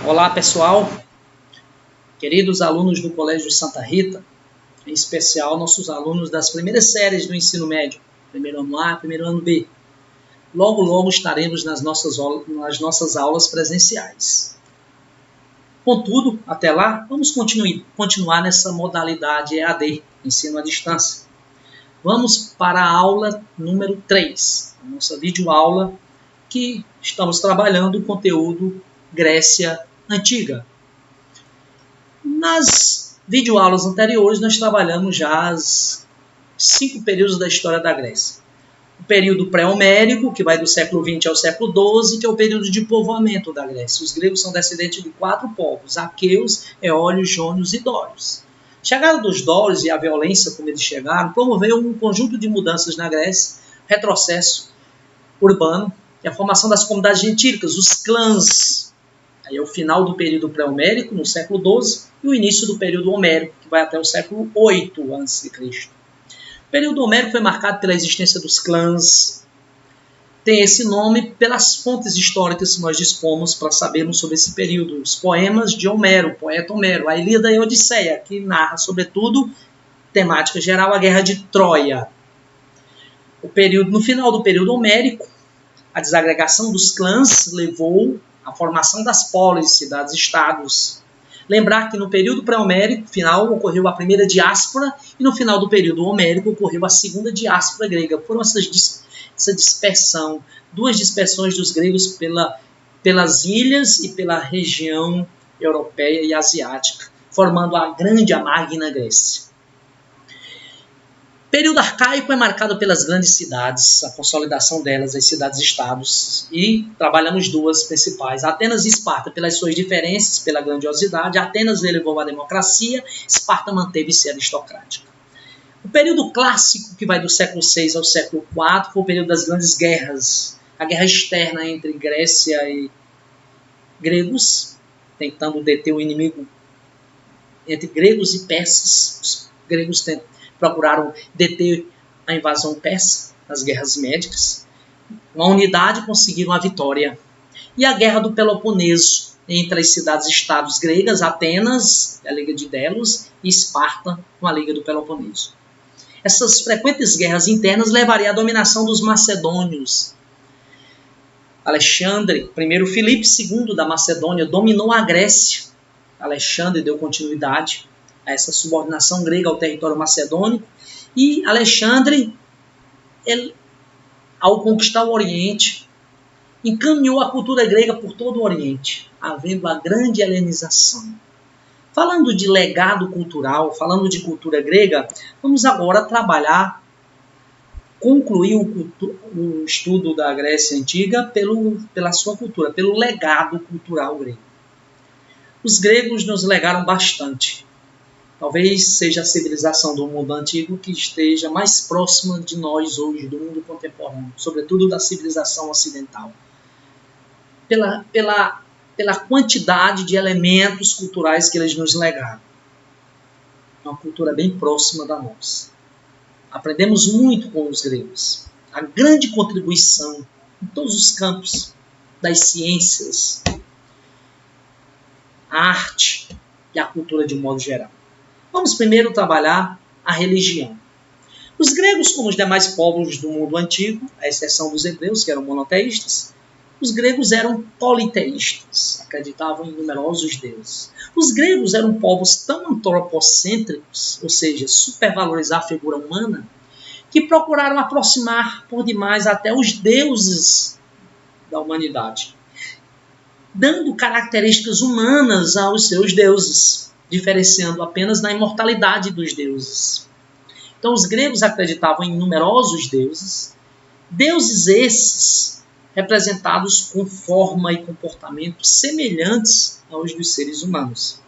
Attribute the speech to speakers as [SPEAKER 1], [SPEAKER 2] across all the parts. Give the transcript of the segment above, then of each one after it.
[SPEAKER 1] Olá pessoal, queridos alunos do Colégio Santa Rita, em especial nossos alunos das primeiras séries do ensino médio, primeiro ano A, primeiro ano B. Logo estaremos nas nossas aulas presenciais. Contudo, até lá, vamos continuar nessa modalidade EAD, ensino à distância. Vamos para a aula número 3, a nossa videoaula, que estamos trabalhando o conteúdo Grécia Antiga. Nas videoaulas anteriores, nós trabalhamos já os 5 períodos da história da Grécia. O período pré-homérico, que vai do século XX ao século XII, que é o período de povoamento da Grécia. Os gregos são descendentes de 4 povos: aqueus, eólios, jônios e dórios. A chegada dos dórios e a violência como eles chegaram promoveu um conjunto de mudanças na Grécia, retrocesso urbano e a formação das comunidades gentílicas, os clãs. Aí é o final do período pré-homérico, no século XII, e o início do período homérico, que vai até o século VIII a.C. O período homérico foi marcado pela existência dos clãs. Tem esse nome pelas fontes históricas que nós dispomos para sabermos sobre esse período. Os poemas de Homero, o poeta Homero, a Ilíada e a Odisseia, que narra, sobretudo, temática geral, a Guerra de Troia. No final do período homérico, a desagregação dos clãs levou à formação das polis, cidades-estados. Lembrar que no período pré-homérico final ocorreu a primeira diáspora e no final do período homérico ocorreu a segunda diáspora grega. Foram essa dispersão, 2 dispersões dos gregos pelas ilhas e pela região europeia e asiática, formando a grande, a magna Grécia. O período arcaico é marcado pelas grandes cidades, a consolidação delas, as cidades-estados, e trabalhamos 2 principais, Atenas e Esparta, pelas suas diferenças, pela grandiosidade. Atenas elevou a democracia, Esparta manteve-se aristocrática. O período clássico, que vai do século VI ao século IV, foi o período das grandes guerras, a guerra externa entre Grécia e gregos, tentando deter o inimigo entre gregos e persas. Os gregos procuraram deter a invasão persa nas guerras médicas. Uma unidade, conseguiram a vitória. E a guerra do Peloponeso, entre as cidades-estados gregas, Atenas, a Liga de Delos, e Esparta, com a Liga do Peloponeso. Essas frequentes guerras internas levariam à dominação dos macedônios. Alexandre, primeiro Filipe II da Macedônia, dominou a Grécia. Alexandre deu continuidade a essa subordinação grega ao território macedônico, e Alexandre, ao conquistar o Oriente, encaminhou a cultura grega por todo o Oriente, havendo a grande helenização. Falando de legado cultural, falando de cultura grega, vamos agora concluir o estudo da Grécia Antiga pela sua cultura, pelo legado cultural grego. Os gregos nos legaram bastante. Talvez seja a civilização do mundo antigo que esteja mais próxima de nós hoje, do mundo contemporâneo, sobretudo da civilização ocidental. Pela quantidade de elementos culturais que eles nos legaram. Uma cultura bem próxima da nossa. Aprendemos muito com os gregos. A grande contribuição em todos os campos das ciências, a arte e a cultura de um modo geral. Vamos primeiro trabalhar a religião. Os gregos, como os demais povos do mundo antigo, à exceção dos hebreus, que eram monoteístas, os gregos eram politeístas, acreditavam em numerosos deuses. Os gregos eram povos tão antropocêntricos, ou seja, supervalorizar a figura humana, que procuraram aproximar por demais até os deuses da humanidade, dando características humanas aos seus deuses, diferenciando apenas na imortalidade dos deuses. Então, os gregos acreditavam em numerosos deuses, deuses esses representados com forma e comportamento semelhantes aos dos seres humanos.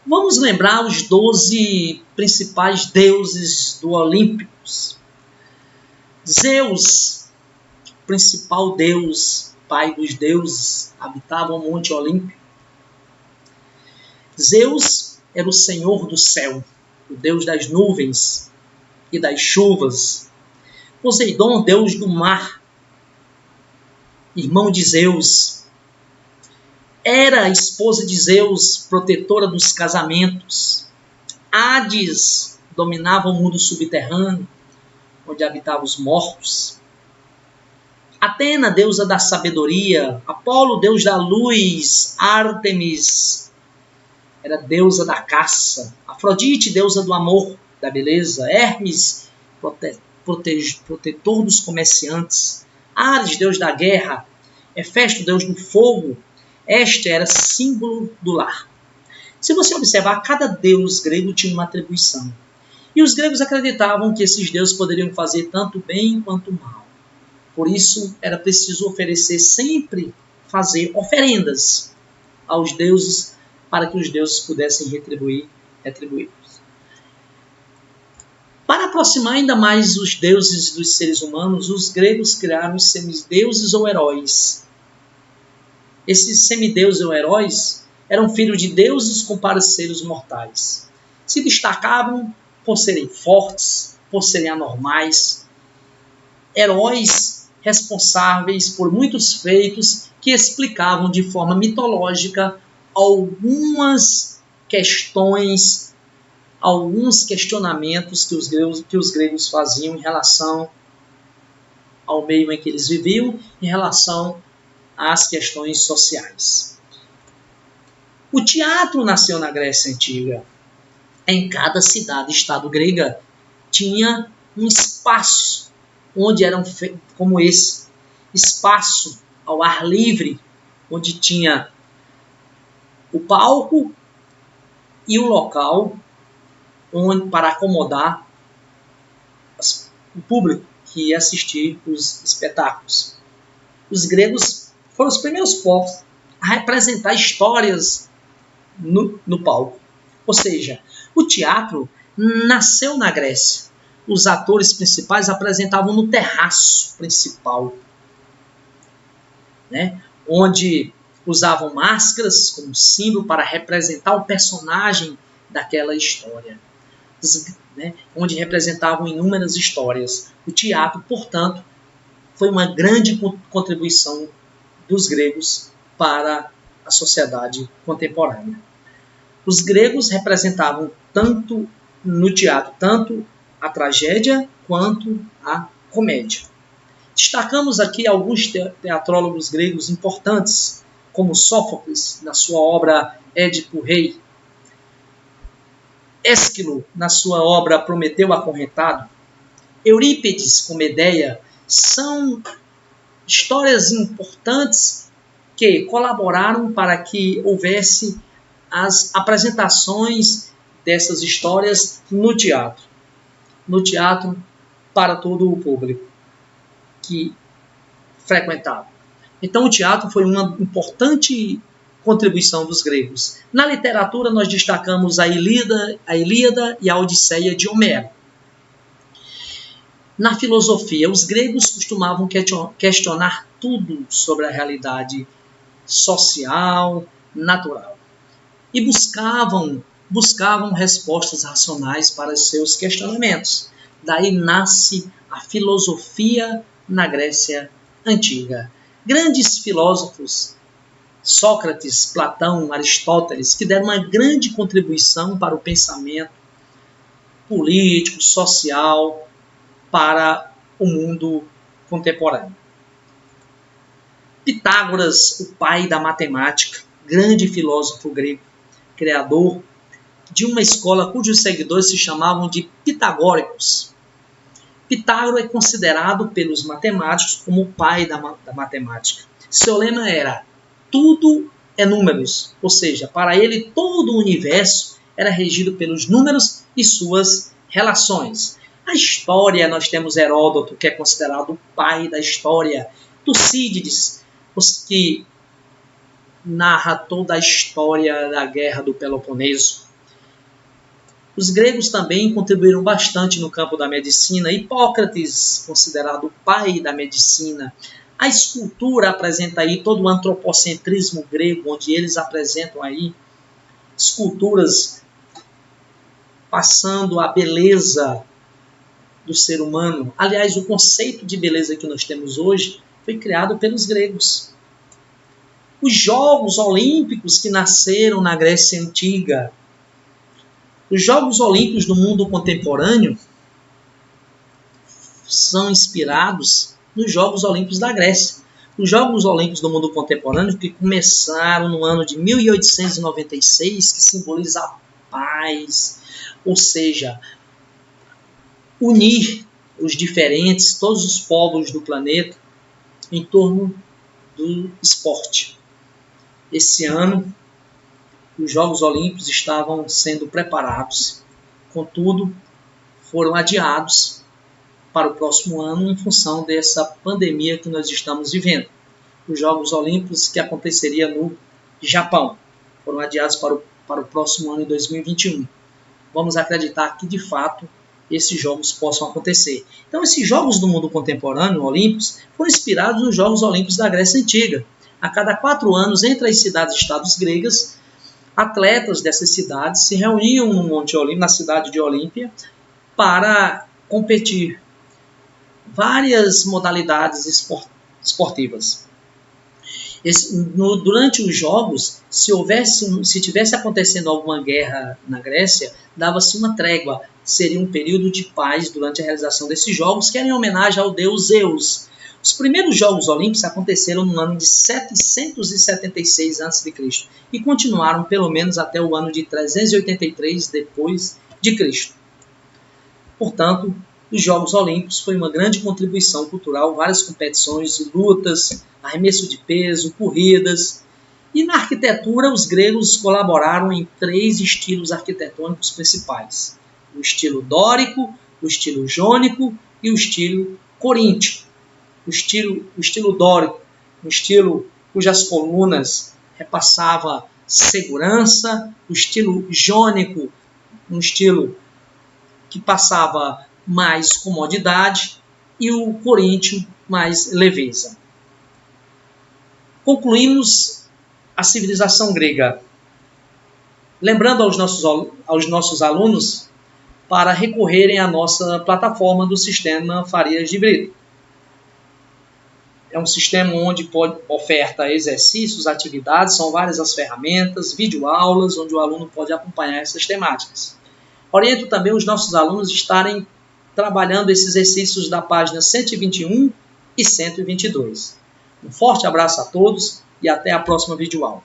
[SPEAKER 1] Vamos lembrar os 12 principais deuses do Olímpicos. Zeus, principal deus, pai dos deuses, habitava o Monte Olímpico. Zeus era o senhor do céu, o deus das nuvens e das chuvas. Poseidon, deus do mar, irmão de Zeus. Hera, esposa de Zeus, protetora dos casamentos. Hades dominava o mundo subterrâneo, onde habitavam os mortos. Atena, deusa da sabedoria. Apolo, deus da luz. Ártemis era deusa da caça. Afrodite, deusa do amor, da beleza. Hermes, protetor dos comerciantes. Ares, deus da guerra. Hefesto, deus do fogo. Este era símbolo do lar. Se você observar, cada deus grego tinha uma atribuição. E os gregos acreditavam que esses deuses poderiam fazer tanto bem quanto mal. Por isso, era preciso oferecer sempre, fazer oferendas aos deuses, para que os deuses pudessem retribuí-los. Para aproximar ainda mais os deuses dos seres humanos, os gregos criaram os semideuses ou heróis. Esses semideuses ou heróis eram filhos de deuses com parceiros mortais. Se destacavam por serem fortes, por serem anormais, heróis responsáveis por muitos feitos que explicavam de forma mitológica algumas questões, alguns questionamentos que os gregos faziam em relação ao meio em que eles viviam, em relação às questões sociais. O teatro nasceu na Grécia Antiga. Em cada cidade-estado grega tinha um espaço onde eram feitos, como esse, espaço ao ar livre, onde tinha o palco e o local onde, para acomodar o público que ia assistir os espetáculos. Os gregos foram os primeiros povos a representar histórias no palco. Ou seja, o teatro nasceu na Grécia. Os atores principais apresentavam no terraço principal, né? Onde usavam máscaras como símbolo para representar o personagem daquela história, né? Onde representavam inúmeras histórias. O teatro, portanto, foi uma grande contribuição dos gregos para a sociedade contemporânea. Os gregos representavam tanto no teatro, tanto a tragédia quanto a comédia. Destacamos aqui alguns teatrólogos gregos importantes, como Sófocles, na sua obra Édipo Rei, Ésquilo, na sua obra Prometeu Acorrentado, Eurípides, com Medeia, são histórias importantes que colaboraram para que houvesse as apresentações dessas histórias no teatro para todo o público que frequentava. Então o teatro foi uma importante contribuição dos gregos. Na literatura nós destacamos a Ilíada e a Odisseia de Homero. Na filosofia, os gregos costumavam questionar tudo sobre a realidade social, natural. E buscavam respostas racionais para os seus questionamentos. Daí nasce a filosofia na Grécia Antiga. Grandes filósofos, Sócrates, Platão, Aristóteles, que deram uma grande contribuição para o pensamento político, social, para o mundo contemporâneo. Pitágoras, o pai da matemática, grande filósofo grego, criador de uma escola cujos seguidores se chamavam de pitagóricos. Pitágoras é considerado pelos matemáticos como o pai da matemática. Seu lema era: tudo é números, ou seja, para ele todo o universo era regido pelos números e suas relações. A história, nós temos Heródoto, que é considerado o pai da história, Tucídides, que narra toda a história da Guerra do Peloponeso. Os gregos também contribuíram bastante no campo da medicina. Hipócrates, considerado o pai da medicina. A escultura apresenta aí todo o antropocentrismo grego, onde eles apresentam aí esculturas passando a beleza do ser humano. Aliás, o conceito de beleza que nós temos hoje foi criado pelos gregos. Os Jogos Olímpicos que nasceram na Grécia Antiga. Os Jogos Olímpicos do mundo contemporâneo são inspirados nos Jogos Olímpicos da Grécia. Os Jogos Olímpicos do mundo contemporâneo, que começaram no ano de 1896, que simboliza a paz, ou seja, unir os diferentes, todos os povos do planeta, em torno do esporte. Esse ano, os Jogos Olímpicos estavam sendo preparados, contudo, foram adiados para o próximo ano em função dessa pandemia que nós estamos vivendo. Os Jogos Olímpicos que aconteceria no Japão foram adiados para o próximo ano, em 2021. Vamos acreditar que, de fato, esses jogos possam acontecer. Então, esses Jogos do mundo contemporâneo, olímpicos, foram inspirados nos Jogos Olímpicos da Grécia Antiga. A cada 4 anos, entre as cidades-estados gregas, atletas dessas cidades se reuniam no Monte Olímpio, na cidade de Olímpia, para competir várias modalidades esportivas. Durante os Jogos, se tivesse acontecendo alguma guerra na Grécia, dava-se uma trégua. Seria um período de paz durante a realização desses Jogos, que era em homenagem ao deus Zeus. Os primeiros Jogos Olímpicos aconteceram no ano de 776 a.C. e continuaram pelo menos até o ano de 383 depois de Cristo. Portanto, os Jogos Olímpicos foi uma grande contribuição cultural, várias competições, lutas, arremesso de peso, corridas. E na arquitetura, os gregos colaboraram em 3 estilos arquitetônicos principais: o estilo dórico, o estilo jônico e o estilo coríntio. O estilo dórico, um estilo cujas colunas repassavam segurança; o estilo jônico, um estilo que passava mais comodidade, e o coríntio, mais leveza. Concluímos a civilização grega, lembrando aos nossos alunos para recorrerem à nossa plataforma do Sistema Farias de Brito. É um sistema onde oferta exercícios, atividades, são várias as ferramentas, videoaulas, onde o aluno pode acompanhar essas temáticas. Oriento também os nossos alunos a estarem trabalhando esses exercícios da página 121 e 122. Um forte abraço a todos e até a próxima videoaula.